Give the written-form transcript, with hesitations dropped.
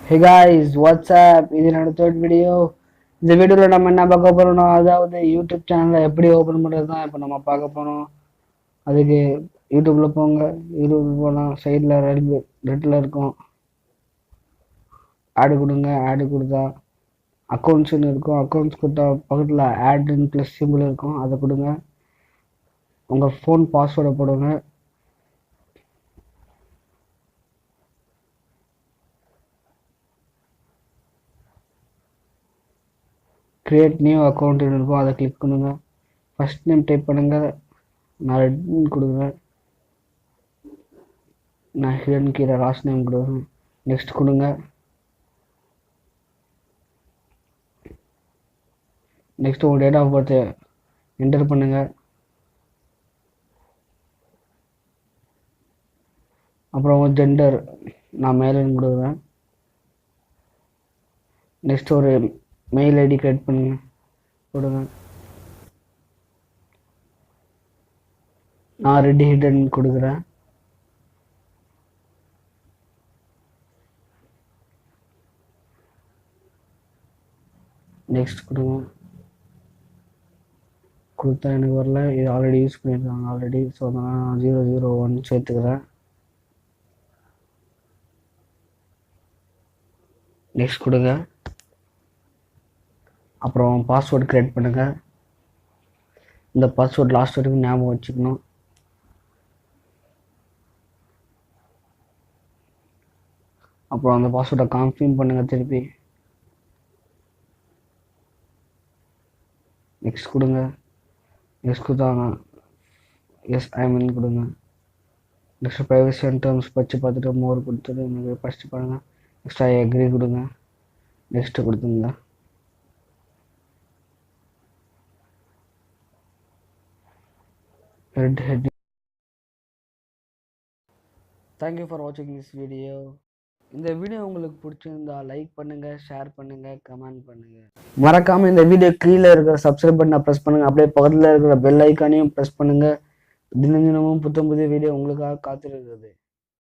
Hey guys, what's up? இது என்னோட third video. இந்த வீடியோவில் நம்ம என்ன பார்க்க போறோம்னா, அதாவது யூடியூப் சேனலை எப்படி ஓப்பன் பண்ணுறது தான் இப்போ நம்ம பார்க்க போறோம். அதுக்கு யூடியூப்ல போங்க. யூடியூப்ல போனால் சைடில் ரெட்டில் இருக்கும், ஆடு கொடுங்க. ஆடு கொடுத்தா அக்கௌண்ட்ஸ்னு இருக்கும். அக்கௌண்ட்ஸ் கொடுத்தா பக்கத்தில் ஆடுன்னு ப்ளஸ் சிம்பிள் இருக்கும், அதை கொடுங்க. உங்கள் ஃபோன் பாஸ்வேர்டை போடுங்க. கிரியேட் நியூ அக்கௌண்ட் இருக்கும், அதை கிளிக் பண்ணுங்க. ஃபர்ஸ்ட் நேம் டைப் பண்ணுங்க. நான் ரெட்னு கொடுங்க. நான் ஹிடன் கீரை லாஸ்ட் நேம் கொடுங்க. நெக்ஸ்ட் கொடுங்க. நெக்ஸ்ட் உங்கள் டேட் ஆஃப் பர்த் என்டர் பண்ணுங்க. அப்புறம் உங்கள் ஜெண்டர் நான் மேலுன்னு கொடுக்குறேன். நெக்ஸ்ட் ஒரு மெயில் ஐடி கிரியேட் பண்ணுங்க, கொடுங்க. நான் ரெடி ஹிடன் கொடுக்குறேன். நெக்ஸ்ட் கொடுங்க. கொடுத்தா எனக்கு வரல, இது ஆல்ரெடி யூஸ் பண்ணியிருக்காங்க ஆல்ரெடி. ஸோ நான் 001 சேர்த்துக்கிறேன். நெக்ஸ்ட் கொடுங்க. அப்புறம் பாஸ்வேர்டு கிரியேட் பண்ணுங்கள். இந்த பாஸ்வேர்ட் லாஸ்ட் வரைக்கும் ஞாபகம் வச்சுக்கணும். அப்புறம் அந்த பாஸ்வேர்டை கன்ஃபார்ம் பண்ணுங்கள் திருப்பி. நெக்ஸ்ட் கொடுங்க. நெக்ஸ்ட் கொடுத்தாங்க எஸ் ஐமின் கொடுங்க. நெக்ஸ்ட் ப்ரைவசி அண்ட் டேர்ம்ஸ் பச்சு பார்த்துட்டு மோர் கொடுத்துட்டு எனக்கு ஃபஸ்ட்டு பாருங்கள். நெக்ஸ்ட் ஐ அக்ரி கொடுங்க. நெக்ஸ்ட்டு கொடுத்துங்க. Red head. தேங்க்யூ ஃபார் வாட்சிங் திஸ் வீடியோ. இந்த வீடியோ உங்களுக்கு பிடிச்சிருந்தா லைக் பண்ணுங்க, ஷேர் பண்ணுங்க, கமெண்ட் பண்ணுங்க. மறக்காம இந்த வீடியோ கீழே இருக்கிற சப்ஸ்கிரைப் பட்டனை ப்ரெஸ் பண்ணுங்க. அப்படியே பக்கத்தில் இருக்கிற பெல் ஐக்கானையும் ப்ரெஸ் பண்ணுங்க. தினமும் புத்தம் புதிய வீடியோ உங்களுக்காக காத்திருக்கிறது.